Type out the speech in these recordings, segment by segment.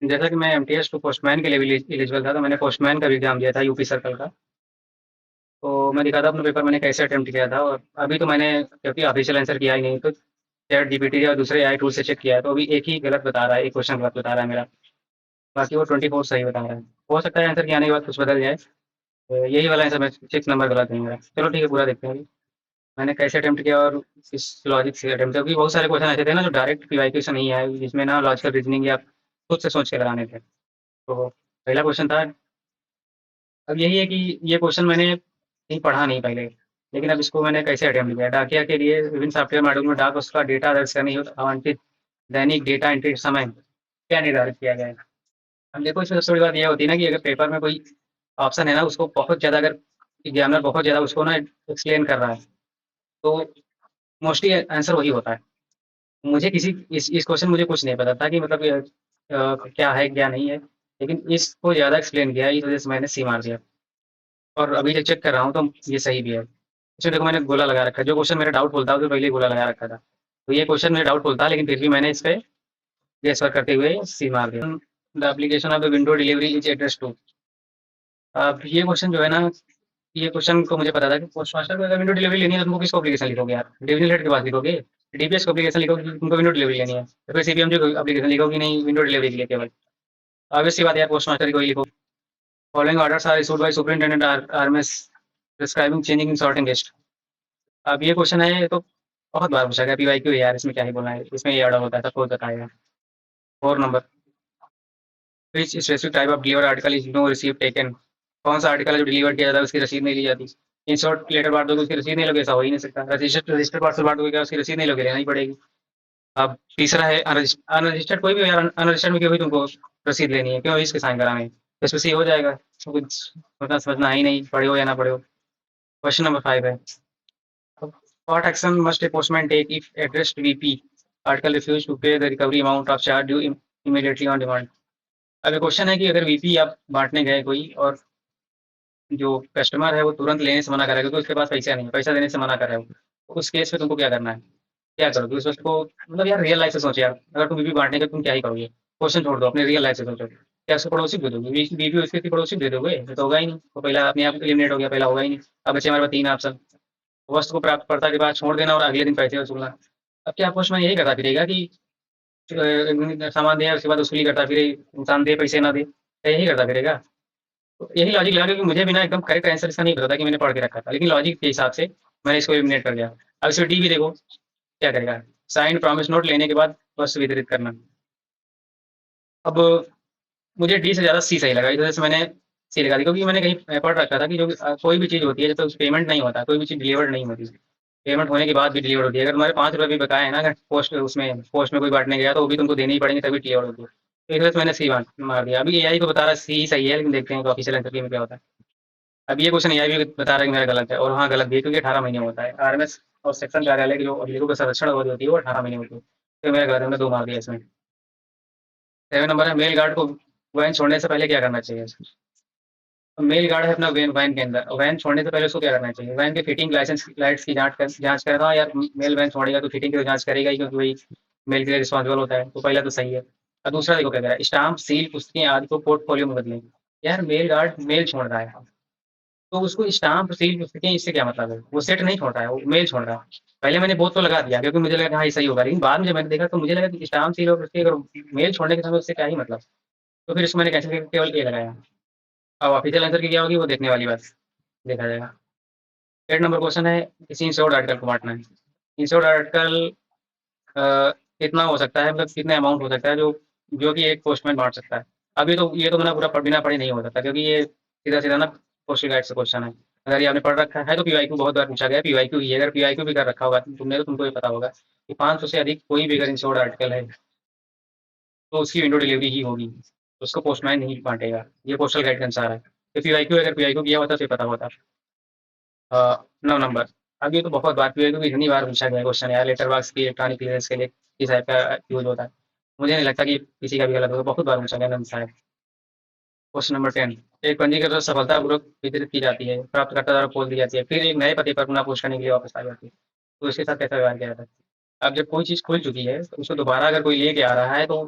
जैसा कि मैं एमटीएस टू पोस्टमैन के लिए भी एलिजिबल था, तो मैंने पोस्टमैन का भी एग्ज़ाम दिया था यूपी सर्कल का। तो मैं दिखाता हूँ अपना पेपर मैंने कैसे अटेम्प्ट किया था, और अभी तो मैंने क्योंकि ऑफिशियल आंसर किया ही नहीं, तो चैट जीपीटी या दूसरे एआई टूल से चेक किया है, तो अभी एक ही गलत बता रहा है, एक क्वेश्चन गलत बता रहा है मेरा। बाकी वो 24 सही बता रहा है। हो सकता है आंसर के आने के बाद कुछ बदल जाए। तो यही वाला आंसर मैं 6 नंबर गलत है मेरा। चलो ठीक है, पूरा देखते हैं अभी। मैंने कैसे अटेम्प्ट किया और किस लॉजिक से अटेम्प्ट किया, क्योंकि बहुत सारे क्वेश्चन ऐसे थे ना जो डायरेक्ट पीवाईक्यू से नहीं आए, जिसमें ना लॉजिकल रीजनिंग या खुद से सोच के लगाने थे। तो पहला क्वेश्चन था, अब यही है कि ये क्वेश्चन मैंने कहीं पढ़ा नहीं पहले, लेकिन अब इसको मैंने कैसे अटेम्प्ट किया। डाकिया के लिए विभिन्न सॉफ्टवेयर मॉड्यूल में डाक उसका डेटा दर्ज करने हेतु आवंटित दैनिक डेटा एंट्री समय क्या निर्धारित किया गया है। अब देखो, इसमें सबसे बड़ी बात यह होती है ना कि अगर पेपर में कोई ऑप्शन है ना, उसको बहुत ज़्यादा, अगर एग्जामिनर बहुत ज़्यादा उसको ना एक्सप्लेन कर रहा है, तो मोस्टली आंसर वही होता है। मुझे किसी इस क्वेश्चन मुझे कुछ नहीं पता था कि मतलब क्या है क्या नहीं है, लेकिन इसको ज़्यादा एक्सप्लेन किया, इस वजह से मैंने सी मार दिया। और अभी जब चेक कर रहा हूँ तो ये सही भी है। इसमें देखो मैंने गोला लगा रखा है, जो क्वेश्चन मेरा डाउटफुल था उसमें पहले ही गोला लगा रखा था। तो ये क्वेश्चन मेरा डाउटफुल था, लेकिन फिर भी मैंने इस पे गेस वर्क करते हुए सी मार दिया। The application of the window delivery is address to. अब ये क्वेश्चन जो है ना, ये क्वेश्चन को मुझे पता था कि पोस्ट मास्टर को अगर विंडो डिलीवरी लेनी है तो तुमको किसको एप्लीकेशन लिखोगे यार, डिविजनल हेड के पास लिखोगे। डीपीएस को एप्लीकेशन लिखोगे कि तुमको विंडो डिलीवरी लेनी है, तो फिर सीपीएमजी को एप्लीकेशन लिखोगे नहीं विंडो डिलीवरी के लिए केवल। ऑब्वियस सी बात है यार, पोस्ट मास्टर को ही लिखो। Following orders are issued by superintendent RMS prescribing changing in sorting list. अब ये क्वेश्चन है, ये तो बहुत बार पूछा गया पीवाईक्यू यार, इसमें क्या ही बोलना है, इसमें ये ऑर्डर होता है, सबको बताएगा। 4 number, which specific type of deliver article is no receive taken. कौन सा आर्टिकल है जो डिलीवर किया जाता है उसकी रसीद नहीं ली जाती। इन शॉर्ट लेटर बांट दोगे उसकी रसीद नहीं लोगे, ऐसा हो ही नहीं सकता। रजिस्टर्ड रजिस्टर्ड पार्सल बांट दोगे क्या उसकी रसीद नहीं लोगे, लेना ही पड़ेगी। अब तीसरा है अनरजिस्टर्ड, कोई भी यार अनरजिस्टर्ड में क्यों भी तुमको रसीद लेनी है, क्यों इसके साइन कराने हैं, तो इसमें से ये हो जाएगा। तो कुछ सोचना समझना है ही नहीं, पढ़े हो या ना पढ़े हो। क्वेश्चन नंबर 5 है, what action must a postman take if addressed VP article refuse to pay the recovery amount of charge due immediately on demand। अब क्वेश्चन है कि अगर वीपी आप बांटने गए कोई, और जो कस्टमर है वो तुरंत लेने से मना कर रहा है क्योंकि उसके पास पैसा नहीं है, पैसा देने से मना कर रहे हो, तो उस केस में तुमको क्या करना है, क्या करोगे उस वक्त को। मतलब यार रियल लाइफ से सोचो यार, अगर तुम वीपी बांटने का तुम क्या ही करोगे। क्वेश्चन छोड़ दो, अपने रियल लाइफ से सोचो, क्या उसको पड़ोसी को दे दोगे, वीपी उसके पड़ोसी को दे दोगे, ये तो होगा ही नहीं, तो पहला अपने आप एलिमिनेट हो गया, पहला होगा ही नहीं। अब बच्चे हमारे पास 3 ऑप्शन, वस्तु को प्राप्तकर्ता के बाद छोड़ देना और अगले दिन पैसे वसूलना। अब क्या पोस्टमैन यही करता फिरेगा कि सामान दे उसके बाद वसूली करता फिरे, इंसान दे पैसे ना दे, क्या यही करता फिरेगा। तो यही लॉजिक लगा, क्योंकि मुझे भी ना एकदम करेक्ट आंसर इसका नहीं पता था कि मैंने पढ़ के रखा था, लेकिन लॉजिक के हिसाब से मैंने इसको एलिमिनेट कर दिया। अब इसमें डी भी देखो क्या करेगा, साइन प्रॉमिस नोट लेने के बाद वस्तु वितरित करना। अब मुझे डी से ज़्यादा सी सही लगा, इस वजह से मैंने सी लगा दी, क्योंकि मैंने कहीं पढ़ रखा था कि जो कोई भी चीज़ होती है जब तक पेमेंट नहीं होता, कोई भी चीज़ डिलीवर्ड नहीं होती, पेमेंट होने के बाद भी डिलीवर होती है। अगर तुम्हारे 5 रुपये भी बकाए हैं ना, अगर पोस्ट में कोई बांटने गया तो वो भी तुमको देने ही पड़ेंगे, तभी डिलीवर होती है। तो इस वजह से मैंने सी मार दिया। अभी एआई को बता रहा है सी सही है, लेकिन देखते हैं ऑफिशियल आंसर में क्या होता है। अब ये क्वेश्चन एआई भी बता रहा है कि मेरा गलत है, और हाँ गलत भी है, क्योंकि 18 महीने होता है आरएमएस और सेक्शन कार्यालय की जो अभिलेखों का संरक्षण अवधि होती है वो 18 महीने होती है। तो मेरा गलत है, मैंने 2 मार दिया इसमें। 7 नंबर है, मेल गार्ड को वैन छोड़ने से पहले क्या करना चाहिए। मेल गार्ड है अपना वैन के अंदर, वैन छोड़ने से पहले उसको क्या करना चाहिए, वैन के फिटिंग लाइसेंस लाइट्स की जांच कर रहा है यार। मेल वैन छोड़ेगा तो फिटिंग की तो जांच करेगा ही, क्योंकि वही मेल के लिए रिस्पॉन्सिबल होता है, तो पहला तो सही है। और दूसरा देखो क्या कह रहा है, स्टाम्प सील पुस्तकें आदि को पोर्टफोलियो में बदलें। यार मेल गार्ड मेल छोड़ रहा है, तो उसको स्टाम्प सील पुस्तकें इससे क्या मतलब है, वो सेट नहीं छोड़ रहा है, वो मेल छोड़ रहा है। पहले मैंने बहुत तो लगा दिया क्योंकि मुझे लगा हाँ ये सही होगा, लेकिन बाद में जब मैंने देखा तो मुझे लगा कि स्टाम्प सील और पुस्तकें अगर मेल छोड़ने के समय उससे क्या ही मतलब। तो फिर इसको मैंने कैंसिल करके केवल ए लगाया। अब ऑफिशियल आंसर की क्या होगी वो देखने वाली बात, देखा जाएगा। 8 नंबर क्वेश्चन है, किसी इंश्योर्ड आर्टिकल को बांटना है। इंश्योर्ड आर्टिकल कितना हो सकता है, मतलब कितने अमाउंट हो सकता है जो जो कि एक पोस्टमैन बांट सकता है। अभी तो ये तो मैंने पूरा बिना पढ़े नहीं हो सकता, क्योंकि ये सीधा सीधा ना पोस्टल गाइड से क्वेश्चन है। अगर ये आपने पढ़ रखा है तो पीवाईक्यू बहुत बार पूछा गया है, पीवाईक्यू ही है, अगर पीवाईक्यू भी कर रखा होगा तुमने तो तुमको ये पता होगा कि 500 से अधिक कोई भी अगर इंश्योर्ड आर्टिकल है तो उसकी विंडो डिलीवरी ही होगी, उसको पोस्टमैन नहीं बांटेगा। ये पोस्टल गाइड के अनुसार है। तो पीवाईक्यू अगर पीवाईक्यू किया होता तो ये पता होता। 9 नंबर, अब ये तो बहुत बार पीवाईक्यू भी इतनी बार पूछा गया क्वेश्चन यार, लेटर बॉक्स की इलेक्ट्रॉनिक क्लियरेंस के लिए किस टाइप का यूज होता है। मुझे नहीं लगता कि किसी का भी गलत होगा, बहुत बार पूछा गया नंद साहब। क्वेश्चन नंबर 10, एक पंजीकरण सफलतापूर्वक वितरित की जाती है, प्राप्तकर्ता द्वारा खोल दी जाती है, फिर एक नए पते पर पुनः पोस्ट करने के लिए वापस आ जाती है, तो इसके साथ कैसा व्यवहार किया जाता है। अब जब कोई चीज़ खुल चुकी है तो उसको दोबारा अगर कोई लेके आ रहा है तो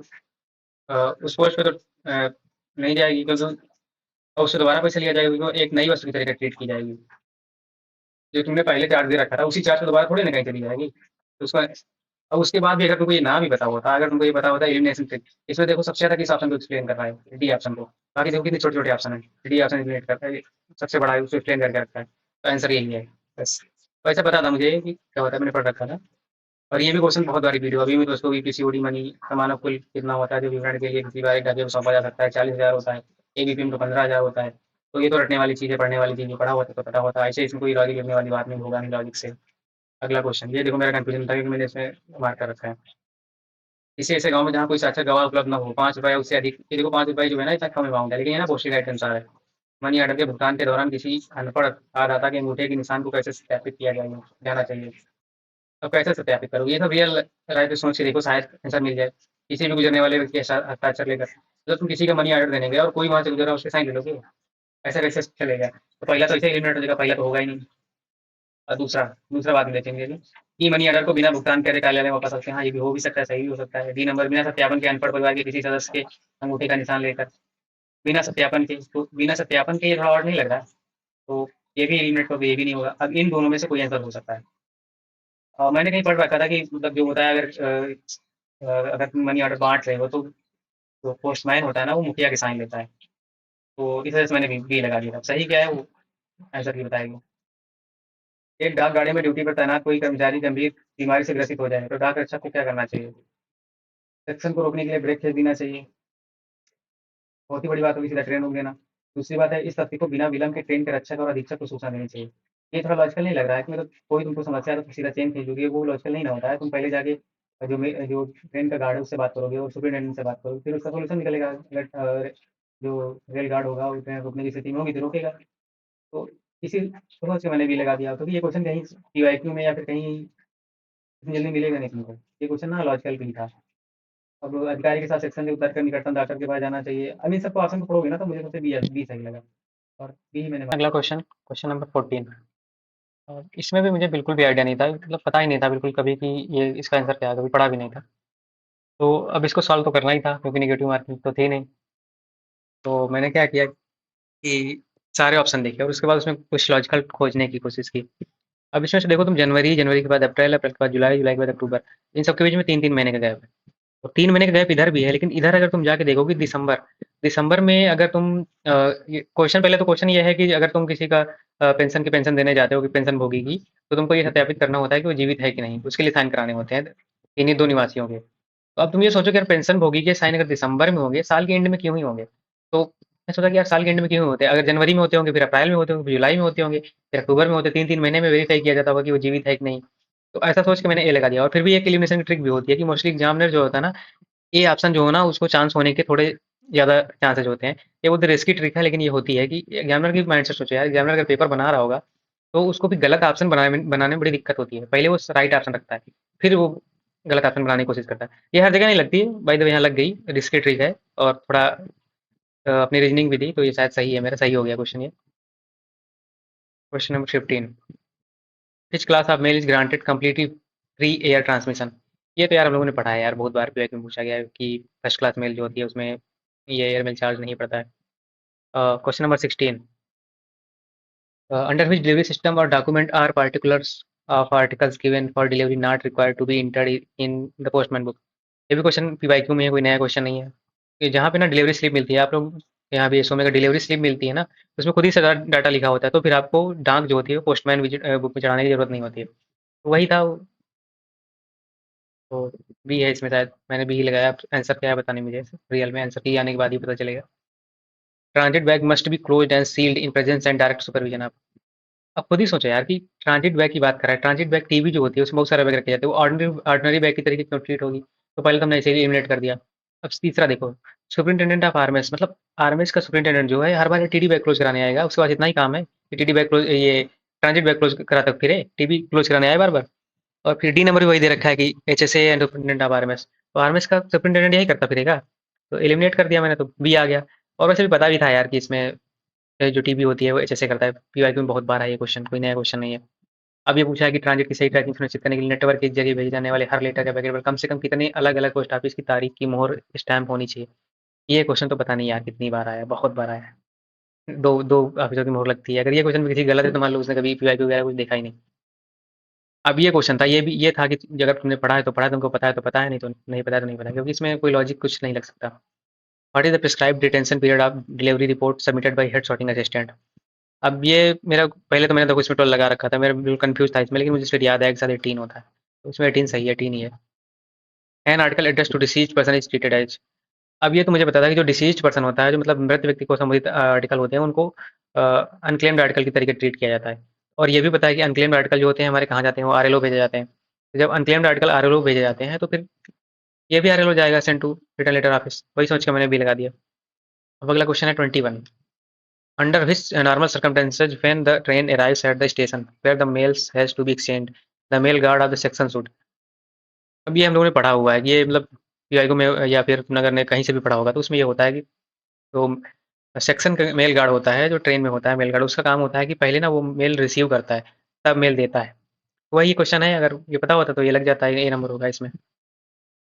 उस पोस्ट पे तो नहीं जाएगी, क्योंकि और उससे दोबारा पैसा लिया जाएगा, क्योंकि वो एक नई वस्तु की तरह ट्रीट की जाएगी। जो तुमने पहले चार्ज दे रखा था, उसी चार्ज पे दोबारा थोड़ी ना कहीं चली जाएगी। तो उसका और उसके बाद भी अगर तुमको ये ना भी पता होता, अगर तुमको ये पता होता एलिमिनेशन ट्रिक, इसमें देखो सबसे ज़्यादा किस ऑप्शन को एक्सप्लेन कर रहा है, डी ऑप्शन को। बाकी देखो कितने छोटे-छोटे ऑप्शन हैं, डी ऑप्शन एलिमिनेट करता है, सबसे बड़ा है, उसको एक्सप्लेन करके रखा है। तो आंसर यही है, बस। वैसे पता था मुझे कि क्या होता है, मैंने पढ़ रखा था। और ये भी क्वेश्चन बहुत बार रिपीट हुआ, अभी भी दोस्तों, पीसीओडी मनी सामान्य कुल कितना होता है जो विवरण के लिए किसी बार एक डाकिया को सौंपा जा सकता है, 40,000 होता है, एबीपीएम तो 15,000 होता है। तो ये तो रटने वाली चीज़ें, पढ़ने वाली चीज़ें, पढ़ा हुआ तो पता होता है, ऐसे इसमें कोई लॉजिक लिखने वाली बात नहीं होगा, नहीं लॉजिक से। अगला क्वेश्चन, ये देखो मेरा कंफ्यूजन था क्योंकि मैंने इसमें मार्क कर रखा है। किसी ऐसे गाँव में जहाँ कोई साक्षर गवाह उपलब्ध न हो, ₹5 उससे अधिक, ये देखो ₹5 जो है ना, इतना कम अमाउंट है, लेकिन ये ना पोस्टल गाइड के अनुसार है। मनी ऑर्डर के भुगतान के दौरान किसी अनपढ़ करदाता के अंगूठे के निशान को कैसे सत्यापित किया जाना चाहिए? अब कैसे सत्यापित करोगे? ये तो रियल लाइफ में सोच के देखो, शायद आंसर मिल जाए। किसी भी गुजरने वाले व्यक्ति के हस्ताक्षर लेकर, जब तुम किसी का मनी ऑर्डर देने गए और कोई वहाँ से गुजर रहा है, उसके साइन ले लोगे? ऐसा कैसे चलेगा? तो पहला तो ऐसे एलिमिनेट हो जाएगा, पहला तो होगा ही नहीं। और दूसरा दूसरा बाद में देखेंगे जी। ई मनी ऑर्डर को बिना भुगतान करे कार्यालय में वापस सकते हैं, हाँ, ये भी हो भी सकता है, सही भी हो सकता है। डी नंबर, बिना सत्यापन के अनपढ़ परिवार के किसी सदस्य के अंगूठे का निशान लेकर, बिना सत्यापन के, तो बिना सत्यापन के ये थोड़ा और नहीं लग रहा है? तो ये भी एलिमिनेट होगा, ये भी नहीं होगा। अब इन दोनों में से कोई आंसर हो सकता है। मैंने कहीं पढ़ रखा था कि मतलब जो होता है, अगर तुम मनी ऑर्डर बाँट रहे हो, तो जो पोस्टमैन होता है ना, वो मुखिया के साइन लेता है। तो इस वजह से मैंने बी लगा दिया था। सही क्या है वो आंसर भी बताएगी। एक डाक गाड़ी में ड्यूटी पर तैनात कोई कर्मचारी गंभीर बीमारी से ग्रसित हो जाए, तो डाक रक्षक को क्या करना चाहिए? सेक्शन को रोकने के लिए ब्रेक फेंक देना चाहिए। बहुत ही बड़ी बात होगी, सीधा ट्रेन रोक देना। दूसरी बात है, इस तथ्य को बिना विलंब के ट्रेन के रक्षक और अधीक्षक को सूचना देनी चाहिए। ये थोड़ा लॉजिकल नहीं लग रहा है कि मतलब कोई तुमको समस्या है तो सीधा चेन खींच दोगे, वो लॉजिकल नहीं ना होता है। तुम पहले जाके जो ट्रेन का गार्ड है उससे बात करोगे और सुपरिटेंडेंट से बात करोगे, फिर उसका सॉल्यूशन निकलेगा। जो रेल गार्ड होगा वो ट्रेन रोकने की स्थिति में होगी तो रोकेगा। तो इसी सोच के मैंने भी लगा दिया, क्योंकि ये क्वेश्चन कहीं पीवाईक्यू में या फिर कहीं इतनी जल्दी मिलेगा नहीं तुमको। ये क्वेश्चन ना लॉजिकल भी था। अब अधिकारी के साथ सेक्शन से उतर कर निकटतम डॉक्टर के पास जाना चाहिए। अब इन सबको ऑप्शन को पढ़ोगे ना, तो मुझे सबसे बी सही लगा, और बी मैंने अगला क्वेश्चन, क्वेश्चन नंबर 14। इसमें भी मुझे बिल्कुल भी आइडिया नहीं था, मतलब पता ही नहीं था बिल्कुल कभी कि ये इसका आंसर क्या है, कभी पढ़ा भी नहीं था। तो अब इसको सॉल्व तो करना ही था, क्योंकि नेगेटिव मार्किंग तो थी नहीं। तो मैंने क्या किया कि सारे ऑप्शन देखे और उसके बाद उसमें कुछ लॉजिकल खोजने की कोशिश की। अब इसमें से देखो तुम, जनवरी, जनवरी के बाद अप्रैल, अप्रैल के बाद जुलाई, जुलाई के बाद अक्टूबर, इन सबके बीच में 3-3 महीने का गैप है। और 3 महीने का गैप इधर भी है, लेकिन इधर अगर तुम जाके देखोगे दिसंबर, दिसंबर में अगर तुम क्वेश्चन, पहले तो क्वेश्चन ये है कि अगर तुम किसी का पेंशन की पेंशन देने जाते हो कि पेंशन भोगी की, तो तुमको ये सत्यापित करना होता है कि वो जीवित है कि नहीं, उसके लिए साइन कराने होते हैं इन्हीं दो निवासियों के। तो अब तुम ये सोचो कि यार पेंशन भोगी के साइन अगर दिसंबर में होंगे, साल के एंड में क्यों ही होंगे? तो मैं सोचा कि यार साल के एंड में क्यों होते हैं? अगर जनवरी में होते होंगे, फिर अप्रैल में होते होंगे, फिर जुलाई में होते होंगे, फिर अक्टूबर में होते, 3-3 महीने में वेरीफाई किया जाता होगा कि वो जीवित है कि नहीं। तो ऐसा सोच के मैंने ए लगा दिया। और फिर भी एक एलिमिनेशन की ट्रिक भी होती है कि मोस्टली एग्जामिनर जो होता है ना, ये ऑप्शन जो हो ना, उसको चांस होने के थोड़े ज़्यादा चांसेस होते हैं। ये बहुत रिस्की ट्रिक है, लेकिन ये होती है कि एग्जामिनर की माइंड से सोचो यार, एग्जामिनर अगर पेपर बना रहा होगा, तो उसको भी गलत ऑप्शन बनाने में बड़ी दिक्कत होती है। पहले वो राइट ऑप्शन रखता है, फिर वो गलत ऑप्शन बनाने की कोशिश करता है। ये हर जगह नहीं लगती है, बाय द वे यहाँ लग गई, रिस्की ट्रिक है। और थोड़ा अपनी रीजनिंग भी दी, तो ये शायद सही है, मेरा सही हो गया क्वेश्चन ये। Question number 15। Which class of male is granted completely free air transmission? ये तो यार हम लोगों ने पढ़ा है यार, बहुत बार पीआईक्यू में पूछा गया है कि फर्स्ट क्लास मेल जो होती है उसमें ये एयर मेल चार्ज नहीं पड़ता है। Question number 16। Under which delivery system और document are particulars of articles given for delivery not required to be entered in the postman book? ये भी क्वेश्चन पीवाईक्यू में है, कोई नया क्वेश्चन नहीं है। कि जहाँ पे ना डिलीवरी स्लिप मिलती है, आप लोग यहाँ भी एसओ में डिलीवरी स्लिप मिलती है ना, उसमें खुद ही सारा डाटा लिखा होता है, तो फिर आपको डाक जो होती है पोस्टमैन विजिट बुक में चढ़ाने की जरूरत नहीं होती है। तो वही था तो बी है इसमें, शायद मैंने बी ही लगाया। आंसर क्या है बताने मुझे, रियल में आंसर की आने के बाद ही पता चलेगा। Transit bag must be closed and sealed in presence and direct supervision. आप अब खुद ही सोचो यार कि ट्रांजिट बैग की बात कर रहा है, ट्रांजिट बैग टीवी जो होती है उसमें बहुत सारे बैग रखे जाते हैं, वो ऑर्डिनरी ऑर्डिनरी बैग की तरीके क्यों ट्रीट होगी? तो पहले तो हमने इसे एलिमिनेट कर दिया। अब तीसरा देखो, सुपरिटेंडेंट ऑफ आर्मेस, मतलब आर्मेस का सुपरिटेंडेंट जो है हर बार टीडी बैग क्लोज कराने आएगा, उसके बाद इतना ही काम है कि टीडी बैग क्लोज, ये ट्रांजिट बैग क्लोज कराता फिर टीवी क्लोज कराने आए बार बार। और फिर डी नंबर भी वही दे रखा है कि एचएसए एंड सुपरिटेंडेंट ऑफ आरएमएस, तो आरएमएस का सुपरिटेंडेंट यही करता फिरेगा। तो एलिमिनेट कर दिया मैंने, तो बी आ गया। और वैसे भी पता भी था यार कि इसमें जो टीबी होती है वो एचएसए करता है, पीवाईक्यू में बहुत बार है ये क्वेश्चन, कोई नया क्वेश्चन नहीं है। अब ये पूछा है कि ट्रांज़िट की सही ट्रैकिंग सुनिश्चित करने के लिए नेटवर्क के ज़रिए भेजे जाने वाले हर लेटर के पैकेट पर कम से कम कितने अलग-अलग पोस्ट ऑफिस की तारीख की मोहर स्टैम्प होनी चाहिए? ये क्वेश्चन तो पता नहीं यार कितनी बार आया है, बहुत बार आया है। 2 ऑफिसों की मोहर लगती है। अगर ये क्वेश्चन भी किसी का गलत है तो मान लो उसने कभी पीवाईक्यू वगैरह कुछ देखा ही नहीं। अब ये क्वेश्चन था, ये था कि अगर तुमने पढ़ा है तो पढ़ा है, तुमको पता है तो पता है, नहीं तो नहीं पता है तो नहीं पता है, क्योंकि इसमें कोई लॉजिक कुछ नहीं लग सकता। What is the prescribed detention period of delivery report submitted by head sorting assistant? अब ये मेरा पहले तो मैंने तो कुछ में 12 लगा रखा था, मेरा बिल्कुल कन्फ्यूज़ था इसमें, लेकिन मुझे फिर याद आया कि शायद 18 होता है। तो इसमें 18 सही है, 18 ही है। An article address to deceased person is treated as. अब ये तो मुझे पता था कि जो डिसीज्ड पर्सन होता है, जो मतलब मृत व्यक्ति को संबंधित आर्टिकल होते हैं, उनको अनक्लेम्ड आर्टिकल की तरीके ट्रीट किया जाता है। और ये भी पता है कि अनक्लेम्ड आर्टिकल जो होते हैं हमारे कहाँ जाते हैं, वो आरएलओ भेजे जाते हैं। तो जब अनक्लेम्ड आर्टिकल आरएलओ भेजे जाते हैं, तो फिर ये भी आरएलओ जाएगा, send to return letter office. वही सोच के मैंने बी लगा दिया। अब अगला क्वेश्चन है 21। Under which normal circumstances when the train arrives at the station where the mails has to be exchanged, the mail guard of the section should। अब ये हम लोगों ने पढ़ा हुआ है कि ये मतलब पीआईक्यू में या फिर तुमने अगर ने कहीं से भी पढ़ा होगा तो उसमें ये होता है कि तो सेक्शन का मेल गार्ड होता है, जो ट्रेन में होता है मेल गार्ड, उसका काम होता है कि पहले ना वो मेल रिसीव करता है, तब मेल देता है। वही क्वेश्चन है, अगर ये पता होता तो ये लग जाता है, ए नंबर होगा इसमें।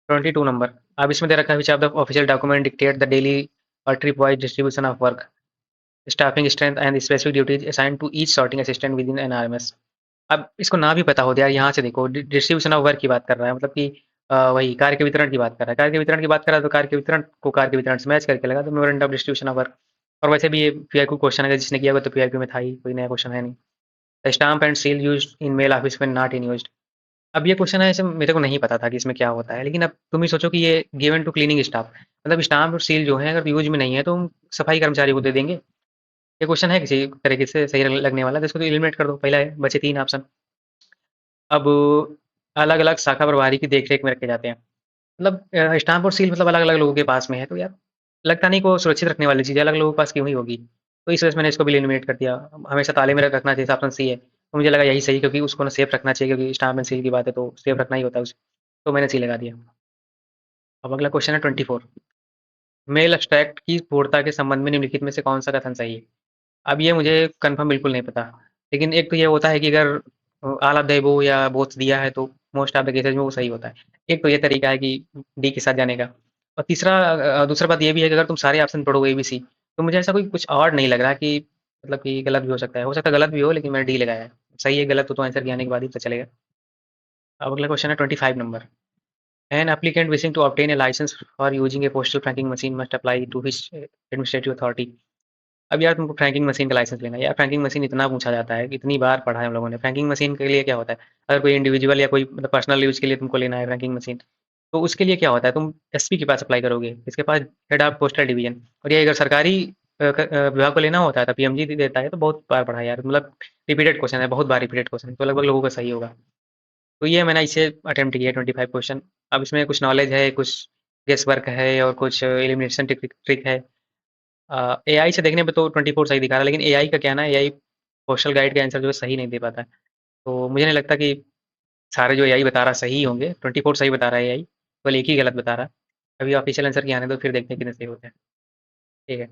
22 नंबर। अब इसमें दे रखा है, which of the official document dictate the daily और trip wise distribution of work, staffing strength and specific duties assigned to each sorting assistant with in an RMS. अब इसको ना भी पता हो तो यार, यहाँ से देखो डिस्ट्रीब्यूशन ऑफ वर्क की बात कर रहा है, मतलब कि वही कार्य के वितरण की बात कर रहा है, कार्य के वितरण की बात कर रहा है, तो कार्य के वितरण को कार्य के वितरण से मैच करके लगा, तो memorandum of distribution of work. और वैसे भी ये पीआईक्यू क्वेश्चन है, जिसने किया हुआ तो पीआईक्यू में था ही, कोई नया क्वेश्चन है नहीं। The stamp and seal used in mail office when not in used. अब ये क्वेश्चन है, ऐसे मेरे को नहीं पता था कि इसमें क्या होता है, लेकिन अब तुम ही सोचो कि ये गिवन टू क्लीनिंग स्टाफ, मतलब स्टाम्प और सील जो है अगर यूज में नहीं है तो हम सफाई कर्मचारी को दे देंगे। ये क्वेश्चन है किसी तरीके से सही लगने वाला, तो इसको तो एलिमिनेट कर दो, पहला है, बचे 3 ऑप्शन। अब अलग-अलग शाखा प्रभारी की देख-रेख में रखे जाते हैं। मतलब स्टाम्प और सील मतलब अलग-अलग लोगों के पास में है, तो यार लगता नहीं को सुरक्षित रखने वाली चीज़ है, अलग लोगों के पास क्यों ही होगी? तो इस वजह से मैंने इसको भी एलिमिनेट कर दिया। हमेशा ताले में रखना चाहिए था, ऑप्शन सी है। तो मुझे लगा यही सही, क्योंकि उसको ना सेफ रखना चाहिए, क्योंकि स्टाम्प एंड सील की बात है तो सेफ रखना ही होता है उसे। तो मैंने सी लगा दिया। अब अगला क्वेश्चन है 24। मेल एब्स्ट्रैक्ट की पूर्णता के संबंध में निम्नलिखित में से कौन-सा कथन सही है? अब ये मुझे कन्फर्म बिल्कुल नहीं पता। लेकिन एक तो ये होता है कि अगर ऑल ऑफ द अबव या बोथ दिया है तो मोस्ट ऑफ द केसेज़ में वो सही होता है। एक तो ये तरीका है कि डी के साथ जाने का। और तीसरा दूसरा बात ये भी है कि अगर तुम सारे ऑप्शन पढ़ोगे एबीसी, तो मुझे ऐसा कोई कुछ और नहीं लग रहा कि मतलब कि गलत भी हो सकता है। हो सकता है गलत भी हो, लेकिन मैंने डी लगाया है। सही है गलत हो तो आंसर के आने के बाद ही पता चलेगा। अब अगला क्वेश्चन है 25 number. An applicant wishing to obtain a licence for using a postal franking machine must apply to his administrative authority. अब यार तुमको फ्रैंकिंग मशीन का लाइसेंस लेना है। यार फ्रैंकिंग मशीन इतना पूछा जाता है, इतनी बार पढ़ा है हम लोगों ने। फ्रैंकिंग मशीन के लिए क्या होता है? अगर कोई इंडिविजुअल या कोई मतलब पर्सनल यूज़ के लिए तुमको लेना है फ्रैंकिंग मशीन, तो उसके लिए क्या होता है? तुम एसपी के पास अप्लाई करोगे, इसके पास हेड ऑफ पोस्टल डिवीजन। और ये अगर सरकारी विभाग को लेना होता है तो पीएमजी देता है। तो बहुत बार पढ़ा है यार, मतलब रिपीटेड क्वेश्चन है, बहुत बार रिपीटेड क्वेश्चन है, तो लगभग लोगों का सही होगा। तो ये मैंने इसे अटेम्प्ट किया है 25 क्वेश्चन। अब इसमें कुछ नॉलेज है, कुछ गेस वर्क है और कुछ एलिमिनेशन ट्रिक ट्रिक है। एआई से देखने पे तो 24 सही दिखा रहा है, लेकिन एआई का क्या है ना, एआई पोस्टल गाइड का आंसर जो है सही नहीं दे पाता है। तो मुझे नहीं लगता कि सारे जो एआई बता रहा है सही होंगे। 24 सही बता रहा है एआई, केवल एक ही गलत बता रहा है। अभी ऑफिशियल आंसर के आने दो, फिर देखते हैं कितने सही होते हैं। ठीक है।